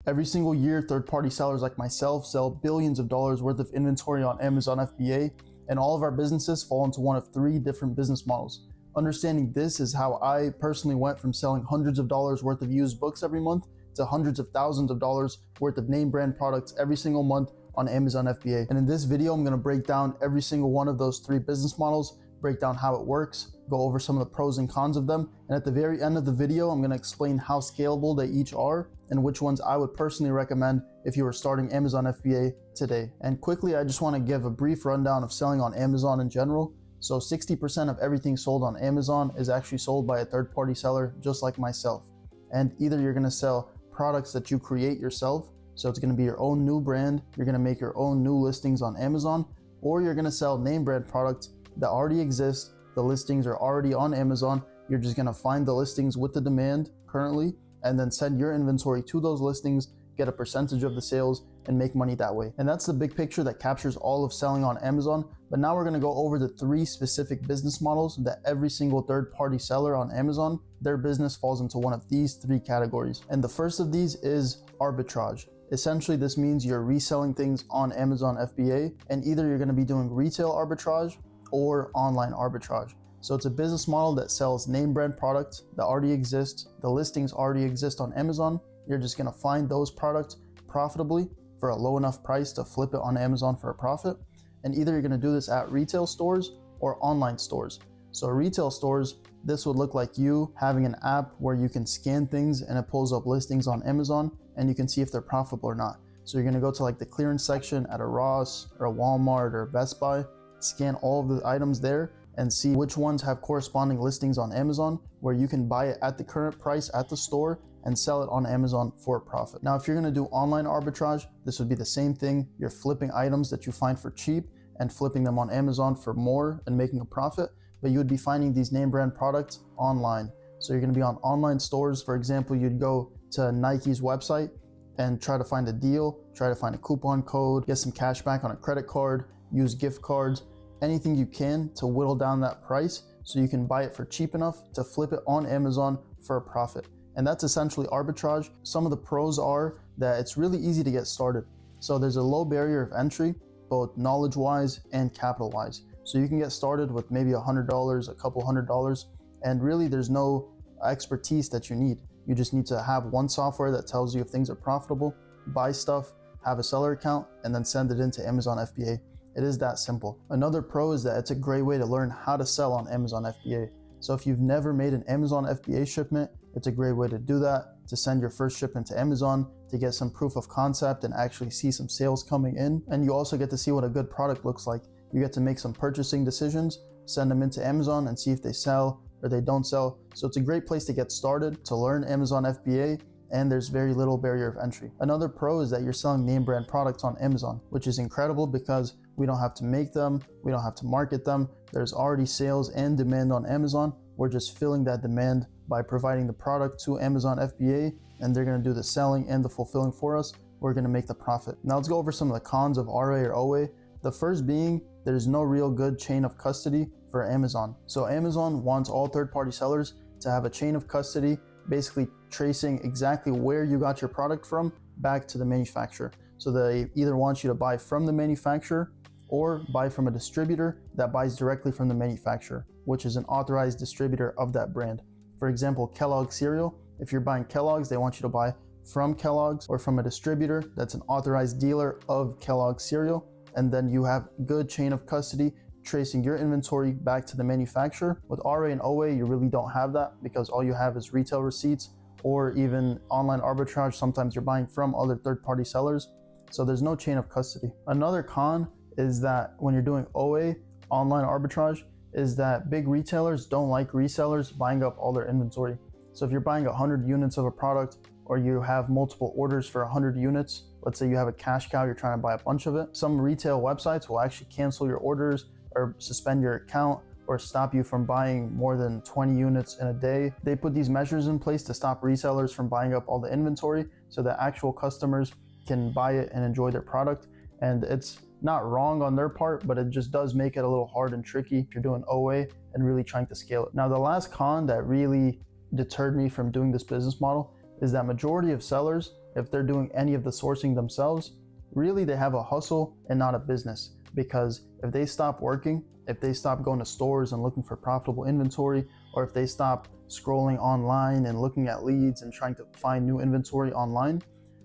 Every single year, third-party sellers like myself sell billions of dollars worth of inventory on Amazon FBA, and all of our businesses fall into one of 3 different business models. Understanding this is how I personally went from selling hundreds of dollars worth of used books every month to hundreds of thousands of dollars worth of name brand products every single month on Amazon FBA. And in this video, I'm gonna break down every single one of those 3 business models, break down how it works, go over some of the pros and cons of them. And at the very end of the video, I'm gonna explain how scalable they each are and which ones I would personally recommend if you were starting Amazon FBA today. And quickly, I just wanna give a brief rundown of selling on Amazon in general. So 60% of everything sold on Amazon is actually sold by a third-party seller, just like myself. And either you're gonna sell products that you create yourself, so it's gonna be your own new brand, you're gonna make your own new listings on Amazon, or you're gonna sell name brand products that already exist, the listings are already on Amazon, you're just gonna find the listings with the demand currently, and then send your inventory to those listings, get a percentage of the sales, and make money that way. And that's the big picture that captures all of selling on Amazon. But now we're gonna go over the 3 specific business models that every single third-party seller on Amazon, their business falls into one of these 3 categories. And the first of these is arbitrage. Essentially, this means you're reselling things on Amazon FBA, and either you're gonna be doing retail arbitrage or online arbitrage. So it's a business model that sells name brand products that already exist, the listings already exist on Amazon. You're just gonna find those products profitably for a low enough price to flip it on Amazon for a profit. And either you're gonna do this at retail stores or online stores. So retail stores, this would look like you having an app where you can scan things and it pulls up listings on Amazon and you can see if they're profitable or not. So you're gonna go to like the clearance section at a Ross or a Walmart or a Best Buy, scan all of the items there and see which ones have corresponding listings on Amazon where you can buy it at the current price at the store and sell it on Amazon for a profit. Now, if you're gonna do online arbitrage, this would be the same thing. You're flipping items that you find for cheap and flipping them on Amazon for more and making a profit, but you would be finding these name brand products online. So you're gonna be on online stores. For example, you'd go to Nike's website and try to find a deal, try to find a coupon code, get some cash back on a credit card, use gift cards, anything you can to whittle down that price so you can buy it for cheap enough to flip it on Amazon for a profit. And that's essentially arbitrage. Some of the pros are that it's really easy to get started. So there's a low barrier of entry, both knowledge-wise and capital-wise. So you can get started with maybe $100, a couple $100, and really there's no expertise that you need. You just need to have one software that tells you if things are profitable, buy stuff, have a seller account, and then send it into Amazon FBA. It is that simple. Another pro is that it's a great way to learn how to sell on Amazon FBA. So if you've never made an Amazon FBA shipment, it's a great way to do that, to send your first shipment to Amazon, to get some proof of concept and actually see some sales coming in. And you also get to see what a good product looks like. You get to make some purchasing decisions, send them into Amazon and see if they sell or they don't sell. So it's a great place to get started, to learn Amazon FBA, and there's very little barrier of entry. Another pro is that you're selling name brand products on Amazon, which is incredible because we don't have to make them, we don't have to market them. There's already sales and demand on Amazon. We're just filling that demand by providing the product to Amazon FBA, and they're gonna do the selling and the fulfilling for us. We're gonna make the profit. Now let's go over some of the cons of RA or OA. The first being, there's no real good chain of custody for Amazon. So Amazon wants all third-party sellers to have a chain of custody, basically tracing exactly where you got your product from back to the manufacturer. So they either want you to buy from the manufacturer or buy from a distributor that buys directly from the manufacturer, which is an authorized distributor of that brand. For example, Kellogg's cereal, if you're buying Kellogg's, they want you to buy from Kellogg's or from a distributor that's an authorized dealer of Kellogg's cereal, and then you have good chain of custody tracing your inventory back to the manufacturer. With RA and OA, you really don't have that because all you have is retail receipts or even online arbitrage. Sometimes you're buying from other third-party sellers, so there's no chain of custody. Another con is that when you're doing OA, online arbitrage, is that big retailers don't like resellers buying up all their inventory. So if you're buying 100 units of a product or you have multiple orders for 100 units, let's say you have a cash cow, you're trying to buy a bunch of it, some retail websites will actually cancel your orders or suspend your account or stop you from buying more than 20 units in a day. They put these measures in place to stop resellers from buying up all the inventory so that actual customers can buy it and enjoy their product. And it's not wrong on their part, but it just does make it a little hard and tricky if you're doing OA and really trying to scale it. Now, the last con that really deterred me from doing this business model is that majority of sellers if they're doing any of the sourcing themselves, really they have a hustle and not a business. Because if they stop working, if they stop going to stores and looking for profitable inventory, or if they stop scrolling online and looking at leads and trying to find new inventory online,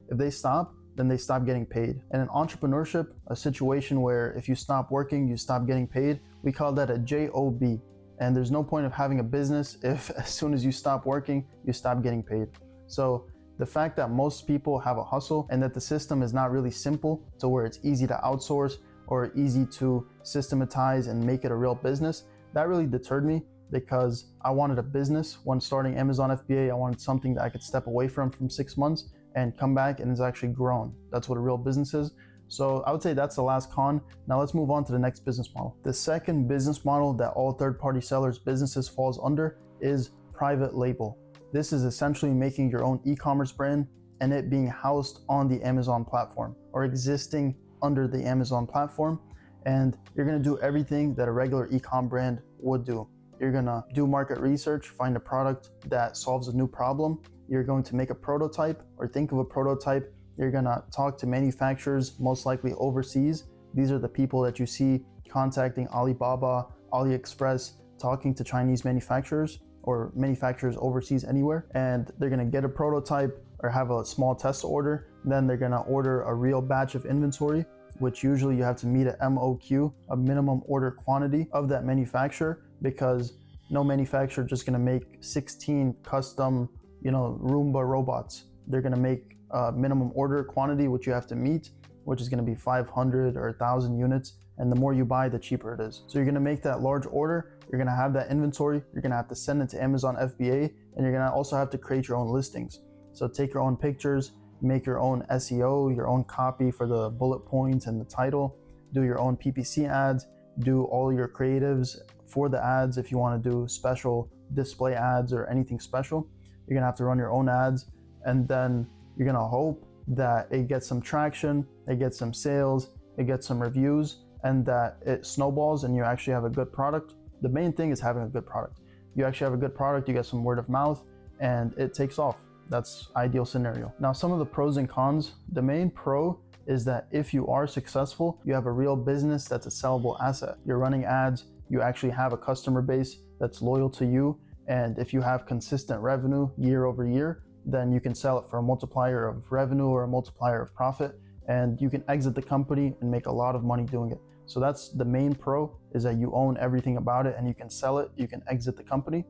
if they stop, then they stop getting paid. And in entrepreneurship, a situation where if you stop working, you stop getting paid, we call that a JOB. And there's no point of having a business if as soon as you stop working, you stop getting paid. So the fact that most people have a hustle and that the system is not really simple to where it's easy to outsource or easy to systematize and make it a real business, that really deterred me, because I wanted a business. When starting Amazon FBA, I wanted something that I could step away from 6 months and come back and it's actually grown. That's what a real business is. So I would say that's the last con. Now let's move on to the next business model. The second business model that all third-party sellers businesses falls under is private label. This is essentially making your own e-commerce brand and it being housed on the Amazon platform or existing under the Amazon platform. And you're gonna do everything that a regular e-com brand would do. You're gonna do market research, find a product that solves a new problem. You're going to make a prototype or think of a prototype. You're gonna talk to manufacturers, most likely overseas. These are the people that you see contacting Alibaba, AliExpress, talking to Chinese manufacturers or manufacturers overseas anywhere. And they're gonna get a prototype or have a small test order. Then they're gonna order a real batch of inventory, which usually you have to meet a MOQ, a minimum order quantity of that manufacturer, because no manufacturer just gonna make 16 custom, Roomba robots. They're gonna make a minimum order quantity, which you have to meet, which is gonna be 500 or 1,000 units. And the more you buy, the cheaper it is. So you're gonna make that large order, you're gonna have that inventory, you're gonna have to send it to Amazon FBA, and you're gonna also have to create your own listings. So take your own pictures, make your own SEO, your own copy for the bullet points and the title, do your own PPC ads, do all your creatives for the ads. If you want to do special display ads or anything special, you're gonna have to run your own ads, and then you're gonna hope that it gets some traction, it gets some sales, it gets some reviews, and that it snowballs and you actually have a good product. The main thing is having a good product. You actually have a good product, you get some word of mouth, and it takes off. That's ideal scenario. Now, some of the pros and cons. The main pro is that if you are successful, you have a real business that's a sellable asset. You're running ads, you actually have a customer base that's loyal to you, and if you have consistent revenue year over year, then you can sell it for a multiplier of revenue or a multiplier of profit, and you can exit the company and make a lot of money doing it. So that's the main pro, is that you own everything about it and you can sell it, you can exit the company.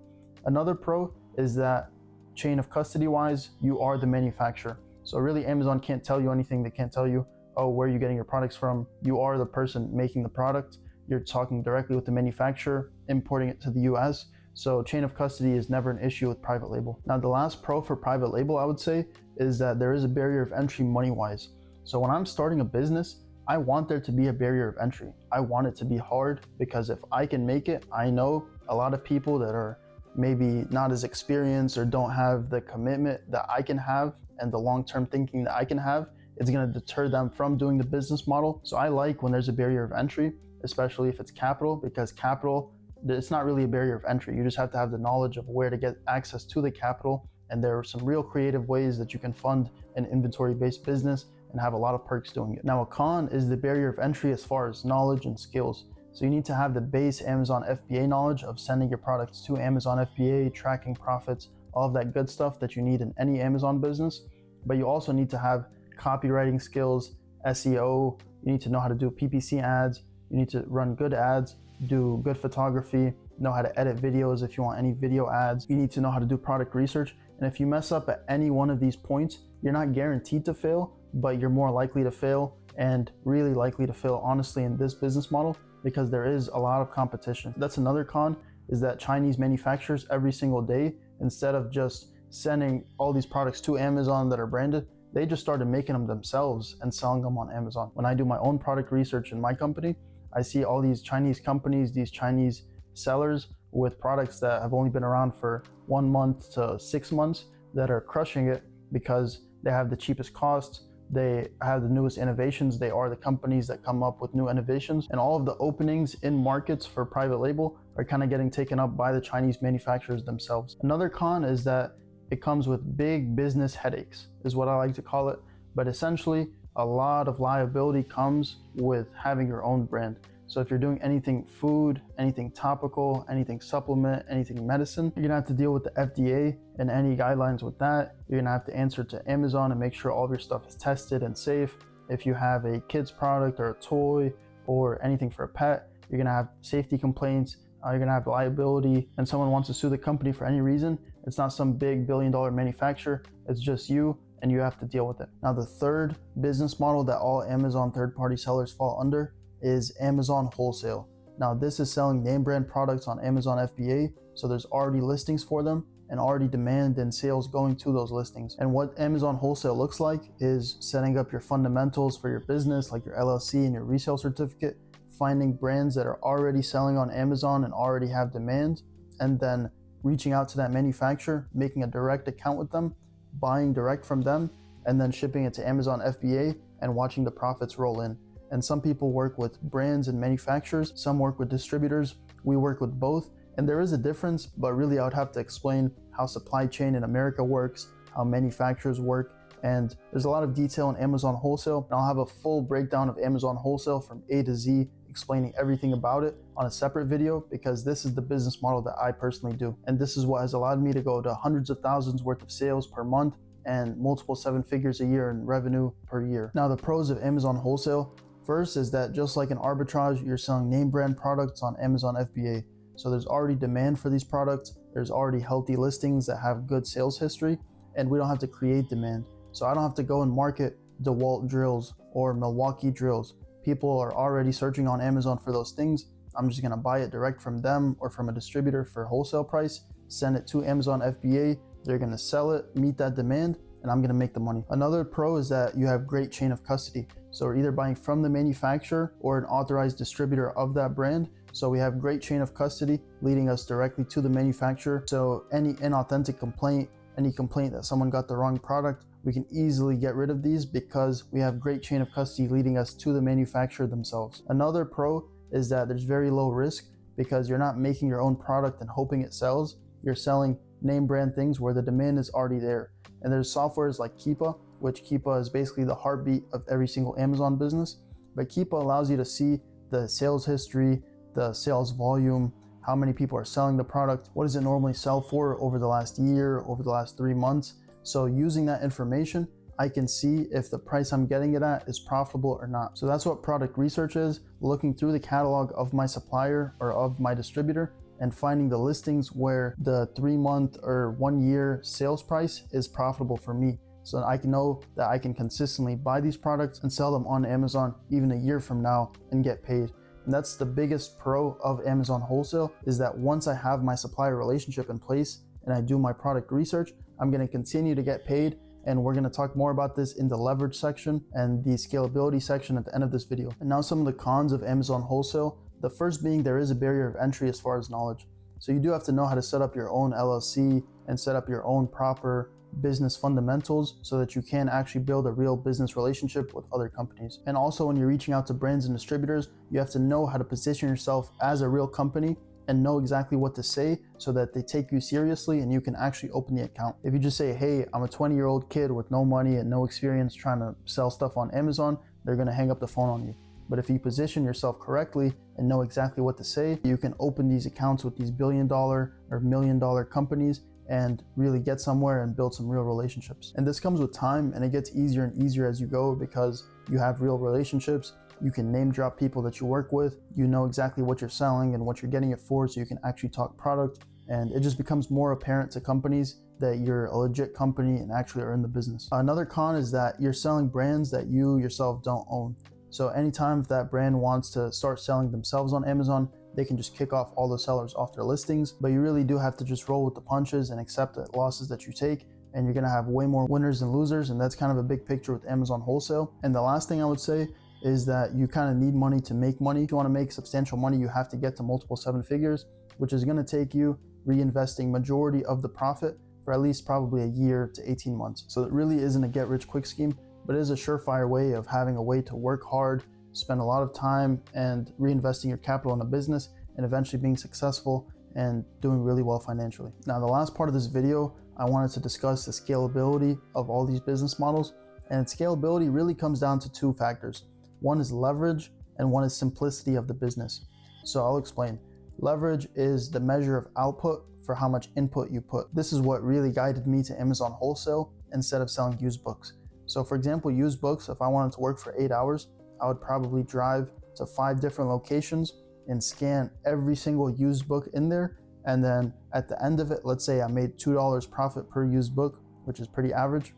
Another pro is that chain of custody wise, you are the manufacturer. So really Amazon can't tell you anything. They can't tell you, oh, where are you getting your products from? You are the person making the product. You're talking directly with the manufacturer, importing it to the US. So chain of custody is never an issue with private label. Now, the last pro for private label, I would say, is that there is a barrier of entry money-wise. So when I'm starting a business, I want there to be a barrier of entry. I want it to be hard, because if I can make it, I know a lot of people that are maybe not as experienced or don't have the commitment that I can have and the long-term thinking that I can have, it's gonna deter them from doing the business model. So I like when there's a barrier of entry, especially if it's capital, because capital, it's not really a barrier of entry. You just have to have the knowledge of where to get access to the capital. And there are some real creative ways that you can fund an inventory-based business and have a lot of perks doing it. Now, a con is the barrier of entry as far as knowledge and skills. So you need to have the base Amazon FBA knowledge of sending your products to Amazon FBA, tracking profits, all of that good stuff that you need in any Amazon business. But you also need to have copywriting skills, SEO, you need to know how to do PPC ads, you need to run good ads, do good photography, know how to edit videos if you want any video ads. You need to know how to do product research. And if you mess up at any one of these points, you're not guaranteed to fail, but you're more likely to fail, and really likely to fail, honestly, in this business model, because there is a lot of competition. That's another con, is that Chinese manufacturers every single day, instead of just sending all these products to Amazon that are branded, they just started making them themselves and selling them on Amazon. When I do my own product research in my company, I see all these Chinese companies, these Chinese sellers with products that have only been around for 1 month to 6 months that are crushing it because they have the cheapest costs, they have the newest innovations, they are the companies that come up with new innovations, and all of the openings in markets for private label are kind of getting taken up by the Chinese manufacturers themselves. Another con is that it comes with big business headaches, is what I like to call it. But essentially, a lot of liability comes with having your own brand. So if you're doing anything food, anything topical, anything supplement, anything medicine, you're gonna have to deal with the FDA and any guidelines with that. You're gonna have to answer to Amazon and make sure all of your stuff is tested and safe. If you have a kid's product or a toy or anything for a pet, you're gonna have safety complaints, you're gonna have liability, and someone wants to sue the company for any reason. It's not some big billion-dollar manufacturer, it's just you, and you have to deal with it. Now, the third business model that all Amazon third-party sellers fall under is Amazon wholesale. Now, this is selling name brand products on Amazon FBA, so there's already listings for them and already demand and sales going to those listings. And what Amazon wholesale looks like is setting up your fundamentals for your business, like your LLC and your resale certificate, finding brands that are already selling on Amazon and already have demand, and then reaching out to that manufacturer, making a direct account with them, buying direct from them, and then shipping it to Amazon FBA and watching the profits roll in. And some people work with brands and manufacturers, some work with distributors. We work with both, and there is a difference, but really I would have to explain how supply chain in America works, how manufacturers work, and there's a lot of detail in Amazon wholesale. And I'll have a full breakdown of Amazon wholesale from A to Z, explaining everything about it on a separate video, because this is the business model that I personally do. And this is what has allowed me to go to hundreds of thousands worth of sales per month and multiple 7 figures a year in revenue per year. Now, the pros of Amazon wholesale, first is that just like an arbitrage, you're selling name brand products on Amazon FBA. So there's already demand for these products. There's already healthy listings that have good sales history, and we don't have to create demand. So I don't have to go and market DeWalt drills or Milwaukee drills. People are already searching on Amazon for those things. I'm just gonna buy it direct from them or from a distributor for wholesale price, send it to Amazon FBA. They're gonna sell it, meet that demand, and I'm gonna make the money. Another pro is that you have great chain of custody. So we're either buying from the manufacturer or an authorized distributor of that brand. So we have great chain of custody leading us directly to the manufacturer. So any inauthentic complaint, any complaint that someone got the wrong product, we can easily get rid of these because we have great chain of custody leading us to the manufacturer themselves. Another pro is that there's very low risk because you're not making your own product and hoping it sells. You're selling name brand things where the demand is already there. And there's softwares like Keepa, which Keepa is basically the heartbeat of every single Amazon business. But Keepa allows you to see the sales history, the sales volume, how many people are selling the product, what does it normally sell for over the last year, over the last 3 months. So using that information, I can see if the price I'm getting it at is profitable or not. So that's what product research is, looking through the catalog of my supplier or of my distributor and finding the listings where the 3-month or 1-year sales price is profitable for me. So I can know that I can consistently buy these products and sell them on Amazon even a year from now and get paid. And that's the biggest pro of Amazon wholesale, is that once I have my supplier relationship in place and I do my product research, I'm going to continue to get paid. And we're going to talk more about this in the leverage section and the scalability section at the end of this video. And now some of the cons of Amazon wholesale. The first being there is a barrier of entry as far as knowledge. So you do have to know how to set up your own LLC and set up your own proper business fundamentals so that you can actually build a real business relationship with other companies. And also when you're reaching out to brands and distributors, you have to know how to position yourself as a real company and know exactly what to say so that they take you seriously and you can actually open the account. If you just say, hey, I'm a 20-year-old kid with no money and no experience trying to sell stuff on Amazon, they're gonna hang up the phone on you. But if you position yourself correctly and know exactly what to say, you can open these accounts with these billion-dollar or million-dollar companies and really get somewhere and build some real relationships. And this comes with time, and it gets easier and easier as you go because you have real relationships. You can name drop people that you work with. You know exactly what you're selling and what you're getting it for, so you can actually talk product. And it just becomes more apparent to companies that you're a legit company and actually are in the business. Another con is that you're selling brands that you yourself don't own. So anytime that brand wants to start selling themselves on Amazon, they can just kick off all the sellers off their listings. But you really do have to just roll with the punches and accept the losses that you take. And you're gonna have way more winners than losers. And that's kind of a big picture with Amazon wholesale. And the last thing I would say is that you kind of need money to make money. If you wanna make substantial money, you have to get to multiple 7 figures, which is gonna take you reinvesting majority of the profit for at least probably a year to 18 months. So it really isn't a get rich quick scheme, but it is a surefire way of having a way to work hard, spend a lot of time and reinvesting your capital in a business and eventually being successful and doing really well financially. Now, the last part of this video, I wanted to discuss the scalability of all these business models. And scalability really comes down to two factors. One is leverage and one is simplicity of the business. So I'll explain. Leverage is the measure of output for how much input you put. This is what really guided me to Amazon wholesale instead of selling used books. So for example, used books, if I wanted to work for 8 hours, I would probably drive to 5 different locations and scan every single used book in there. And then at the end of it, let's say I made $2 profit per used book, which is pretty average.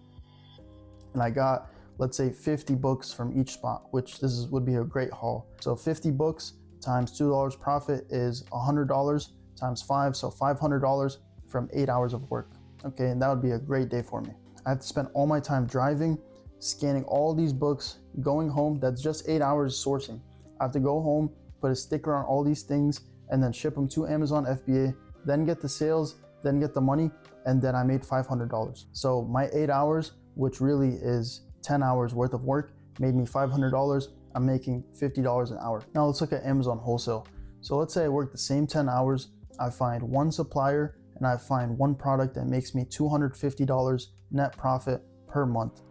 And I got, let's say 50 books from each spot, which would be a great haul. So 50 books times $2 profit is $100 times 5, so $500 from 8 hours of work. Okay, and that would be a great day for me. I have to spend all my time driving, scanning all these books, going home. That's just 8 hours sourcing. I have to go home, put a sticker on all these things, and then ship them to Amazon FBA, then get the sales, then get the money, and then I made $500. So my 8 hours, which really is 10 hours worth of work, made me $500. I'm making $50 an hour. Now let's look at Amazon wholesale. So let's say I work the same 10 hours, I find one supplier, and I find one product that makes me $250 net profit per month.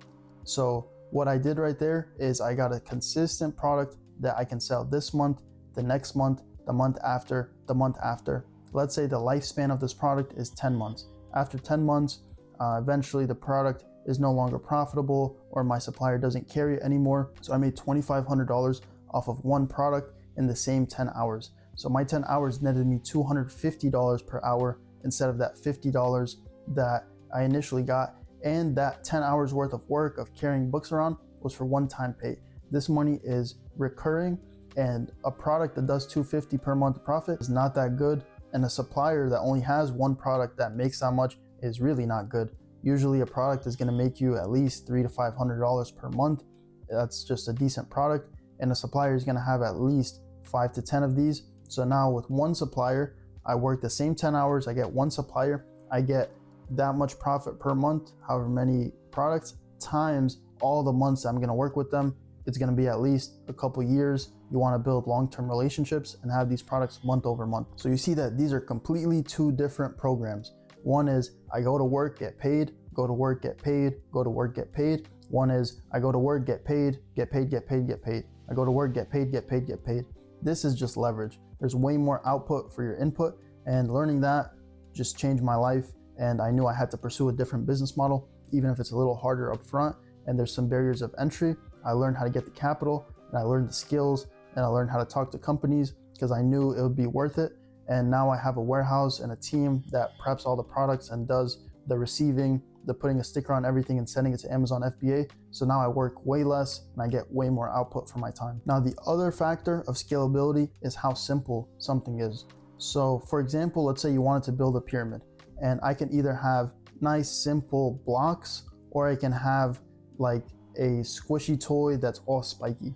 So what I did right there is I got a consistent product that I can sell this month, the next month, the month after, the month after. Let's say the lifespan of this product is 10 months. After 10 months, eventually the product is no longer profitable or my supplier doesn't carry it anymore. So I made $2,500 off of one product in the same 10 hours. So my 10 hours netted me $250 per hour instead of that $50 that I initially got. And that 10 hours worth of work of carrying books around was for one-time pay. This money is recurring, and a product that does $250 per month profit is not that good. And a supplier that only has one product that makes that much is really not good. Usually a product is gonna make you at least $300 to $500 per month. That's just a decent product. And a supplier is gonna have at least 5 to 10 of these. So now with one supplier, I work the same 10 hours, I get one supplier, I get that much profit per month, however many products, times all the months I'm gonna work with them. It's gonna be at least a couple years. You wanna build long-term relationships and have these products month over month. So you see that these are completely two different programs. One is I go to work, get paid, go to work, get paid, go to work, get paid. One is I go to work, get paid, get paid, get paid, get paid. I go to work, get paid, get paid, get paid. This is just leverage. There's way more output for your input, and learning that just changed my life. And I knew I had to pursue a different business model, even if it's a little harder up front and there's some barriers of entry. I learned how to get the capital, and I learned the skills, and I learned how to talk to companies because I knew it would be worth it. And now I have a warehouse and a team that preps all the products and does the receiving, the putting a sticker on everything and sending it to Amazon FBA. So now I work way less and I get way more output for my time. Now the other factor of scalability is how simple something is. So for example, let's say you wanted to build a pyramid, and I can either have nice simple blocks or I can have like a squishy toy that's all spiky.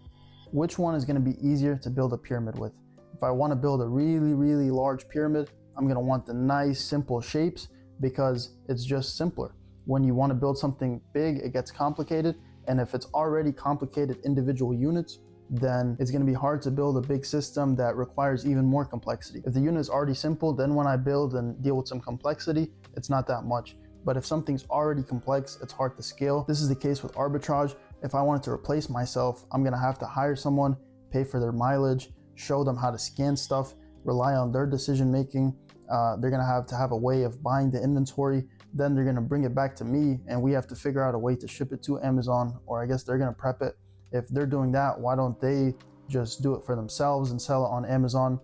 Which one is going to be easier to build a pyramid with? If I want to build a really large pyramid, I'm going to want the nice simple shapes because it's just simpler. When you want to build something big, it gets complicated, and if it's already complicated individual units, then it's going to be hard to build a big system that requires even more complexity. If the unit is already simple, then when I build and deal with some complexity, it's not that much. But if something's already complex, it's hard to scale. This is the case with arbitrage. If I wanted to replace myself, I'm gonna have to hire someone, pay for their mileage, show them how to scan stuff, rely on their decision making. They're gonna have to have a way of buying the inventory. Then they're gonna bring it back to me, and we have to figure out a way to ship it to Amazon, or I guess they're gonna prep it. If they're doing that, why don't they just do it for themselves and sell it on Amazon?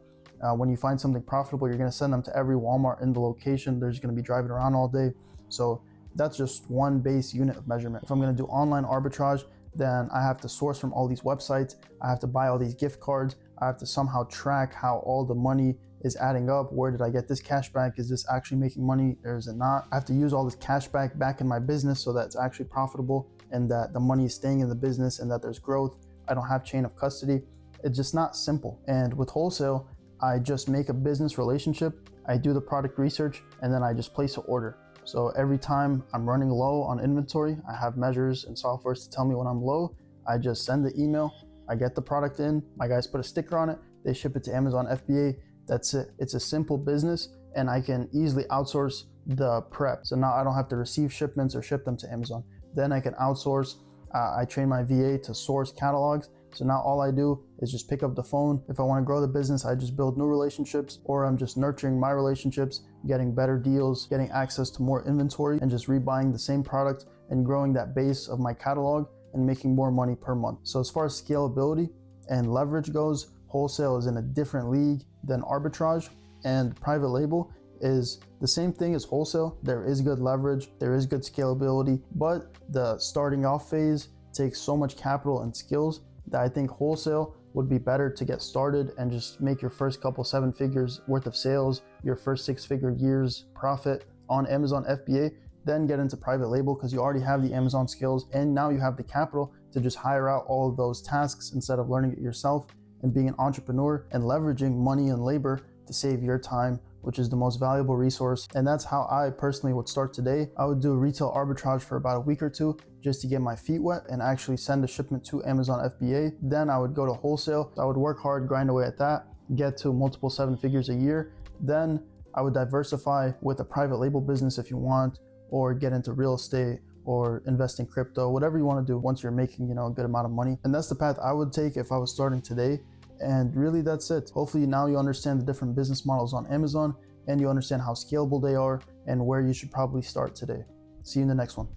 When you find something profitable, you're gonna send them to every Walmart in the location. They're just gonna be driving around all day. So that's just one base unit of measurement. If I'm gonna do online arbitrage, then I have to source from all these websites. I have to buy all these gift cards. I have to somehow track how all the money is adding up. Where did I get this cash back? Is this actually making money or is it not? I have to use all this cash back in my business so that it's actually profitable and that the money is staying in the business and that there's growth. I don't have chain of custody. It's just not simple. And with wholesale, I just make a business relationship. I do the product research and then I just place an order. So every time I'm running low on inventory, I have measures and softwares to tell me when I'm low. I just send the email, I get the product in, my guys put a sticker on it, they ship it to Amazon FBA. That's it. It's a simple business, and I can easily outsource the prep. So now I don't have to receive shipments or ship them to Amazon. Then I can outsource. I train my VA to source catalogs. So now all I do is just pick up the phone. If I want to grow the business, I just build new relationships, or I'm just nurturing my relationships, getting better deals, getting access to more inventory, and just rebuying the same product and growing that base of my catalog and making more money per month. So as far as scalability and leverage goes, wholesale is in a different league than arbitrage, and private label is the same thing as wholesale. There is good leverage, there is good scalability, but the starting off phase takes so much capital and skills that I think wholesale would be better to get started and just make your first couple 7 figures worth of sales, your first 6-figure years profit on Amazon FBA, then get into private label because you already have the Amazon skills and now you have the capital to just hire out all of those tasks instead of learning it yourself and being an entrepreneur and leveraging money and labor to save your time, which is the most valuable resource. And that's how I personally would start today. I would do retail arbitrage for about a week or 2 just to get my feet wet and actually send a shipment to Amazon FBA. Then I would go to wholesale. I would work hard, grind away at that, get to multiple 7 figures a year. Then I would diversify with a private label business if you want, or get into real estate or invest in crypto, whatever you want to do once you're making, a good amount of money. And that's the path I would take if I was starting today. And really that's it. Hopefully now you understand the different business models on Amazon and you understand how scalable they are and where you should probably start today. See you in the next one.